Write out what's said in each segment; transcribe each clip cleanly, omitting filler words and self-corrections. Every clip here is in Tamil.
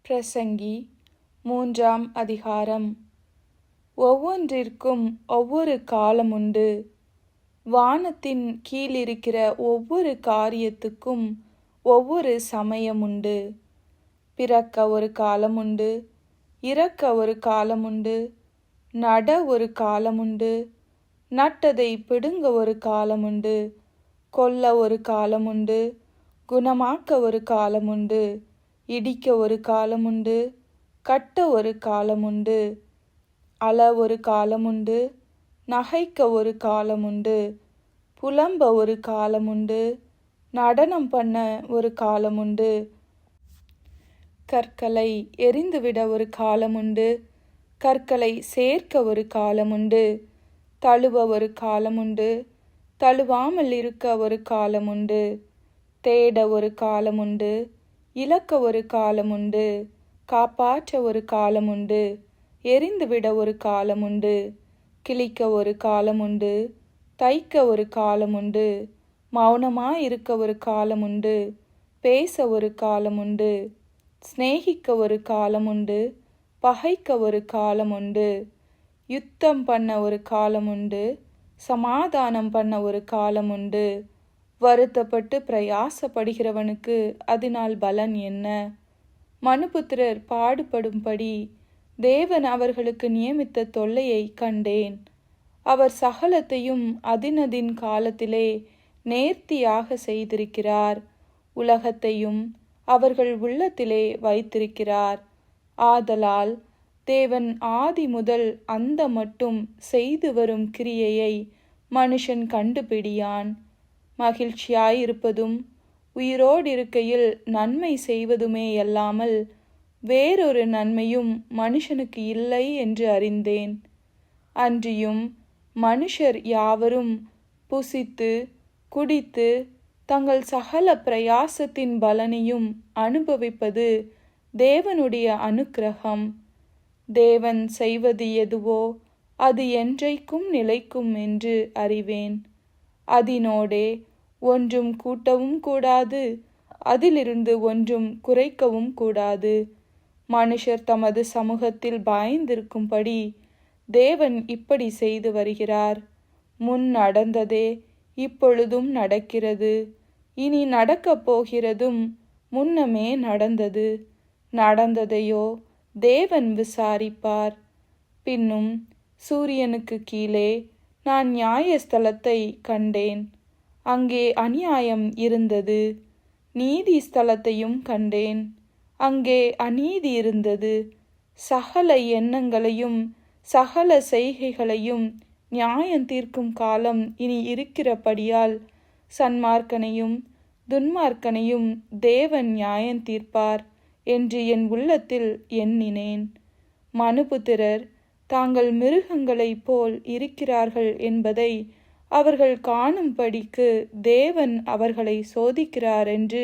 பிரசங்கி 3ஆம் அதிகாரம். ஒவ்வொன்றிற்கும் ஒவ்வொரு காலமுண்டு. வானத்தின் கீழிருக்கிற ஒவ்வொரு காரியத்துக்கும் ஒவ்வொரு சமயமுண்டு. பிறக்க ஒரு காலமுண்டு, இறக்க ஒரு காலமுண்டு, நட ஒரு காலமுண்டு, நட்டதை பிடுங்க ஒரு காலமுண்டு, கொல்ல ஒரு காலமுண்டு, குணமாக்க ஒரு காலமுண்டு, இடிக்க ஒரு காலமுண்டு, கட்ட ஒரு காலமுண்டு, அழ ஒரு காலமுண்டு, நகைக்க ஒரு காலமுண்டு, புலம்ப ஒரு காலமுண்டு, நடனம் பண்ண ஒரு காலமுண்டு, கற்களை எறிந்துவிட ஒரு காலமுண்டு, கற்களை சேர்க்க ஒரு காலமுண்டு, தழுவ ஒரு காலமுண்டு, தழுவாமல் இருக்க ஒரு காலமுண்டு, தேட ஒரு காலமுண்டு, இழக்க ஒரு காலமுண்டு, காப்பாற்ற ஒரு காலமுண்டு, எறிந்துவிட ஒரு காலமுண்டு, கிழிக்க ஒரு காலமுண்டு, தைக்க ஒரு காலமுண்டு, மௌனமாயிருக்க ஒரு காலமுண்டு, பேச ஒரு காலமுண்டு, சிநேகிக்க ஒரு காலமுண்டு, பகைக்க ஒரு காலமுண்டு, யுத்தம் பண்ண ஒரு காலமுண்டு, சமாதானம் பண்ண ஒரு காலமுண்டு. வருத்தப்பட்டு பிரயாசப்படுகிறவனுக்கு அதனால் பலன் என்ன? மனுபுத்திரர் பாடுபடும்படி தேவன் அவர்களுக்கு நியமித்த தொல்லையை கண்டேன். அவர் சகலத்தையும் அதினதின் காலத்திலே நேர்த்தியாக செய்திருக்கிறார். உலகத்தையும் அவர்கள் உள்ளத்திலே வைத்திருக்கிறார். ஆதலால் தேவன் ஆதி முதல் அந்த மட்டும் செய்து வரும் கிரியையை மனுஷன் கண்டுபிடியான். மகிழ்ச்சியாயிருப்பதும் உயிரோடிருக்கையில் நன்மை செய்வதுமேயல்லாமல் வேறொரு நன்மையும் மனுஷனுக்கு இல்லை என்று அறிந்தேன். அன்றியும் மனுஷர் யாவரும் புசித்து குடித்து தங்கள் சகல பிரயாசத்தின் பலனையும் அனுபவிப்பது தேவனுடைய அனுக்கிரகம். தேவன் செய்வது எதுவோ அது என்றைக்கும் நிலைக்கும் என்று அறிவேன். அதினோடே ஒன்றும் கூட்டவும் கூடாது, அதிலிருந்து ஒன்றும் குறைக்கவும் கூடாது. மனுஷர் தமது சமூகத்தில் பாய்ந்திருக்கும்படி தேவன் இப்படி செய்து வருகிறார். முன் நடந்ததே இப்பொழுதும் நடக்கிறது, இனி நடக்கப் போகிறதும் முன்னமே நடந்தது. நடந்ததையோ தேவன் விசாரிப்பார். பின்னும் சூரியனுக்கு கீழே நான் நியாயஸ்தலத்தை கண்டேன். அங்கே அநியாயம் இருந்தது. நீதி ஸ்தலத்தையும் கண்டேன். அங்கே அநீதி இருந்தது. சகல எண்ணங்களையும் சகல செய்கைகளையும் நியாயம் தீர்க்கும் காலம் இனி இருக்கிறபடியால் சன்மார்க்கனையும் துன்மார்க்கனையும் தேவன் நியாயம் தீர்ப்பார் என்று என் உள்ளத்தில் எண்ணினேன். மனுபுத்திரர் தாங்கள் மிருகங்களைப் போல் இருக்கிறார்கள் என்பதை அவர்கள் காணும்படிக்கு தேவன் அவர்களை சோதிக்கிறார் என்று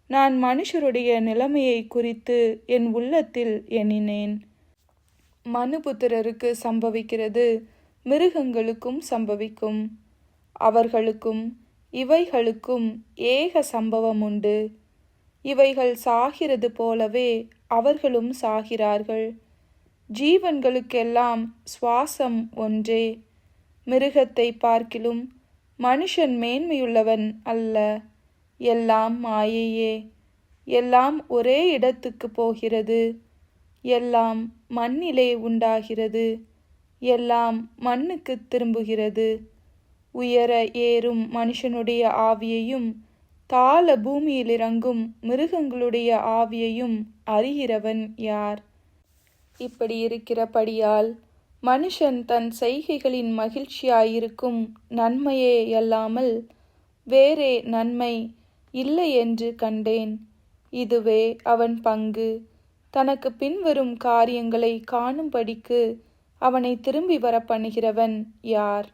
நான் மனுஷருடைய நிலைமையை குறித்து என் உள்ளத்தில் எண்ணினேன். மனுபுத்திரருக்கு சம்பவிக்கிறது மிருகங்களுக்கும் சம்பவிக்கும். அவர்களுக்கும் இவைகளுக்கும் ஏக சம்பவம் உண்டு. இவைகள் சாகிறது போலவே அவர்களும் சாகிறார்கள். ஜீவன்களுக்கெல்லாம் சுவாசம் ஒன்றே. மிருகத்தை பார்க்கிலும் மனுஷன் மேன்மையுள்ளவன் அல்ல. எல்லாம் மாயையே. எல்லாம் ஒரே இடத்துக்கு போகிறது. எல்லாம் மண்ணிலே உண்டாகிறது. எல்லாம் மண்ணுக்கு திரும்புகிறது. உயர ஏறும் மனுஷனுடைய ஆவியையும் தாழ பூமியில் இறங்கும் மிருகங்களுடைய ஆவியையும் அறிகிறவன் யார்? இப்படி இருக்கிறபடியால் மனுஷன் தன் செய்கைகளின் மகிழ்ச்சியாயிருக்கும் நன்மையே அல்லாமல் வேறே நன்மை இல்லை என்று கண்டேன். இதுவே அவன் பங்கு. தனக்கு பின்வரும் காரியங்களை காணும்படிக்கு அவனை திரும்பி வர பண்ணுகிறவன் யார்?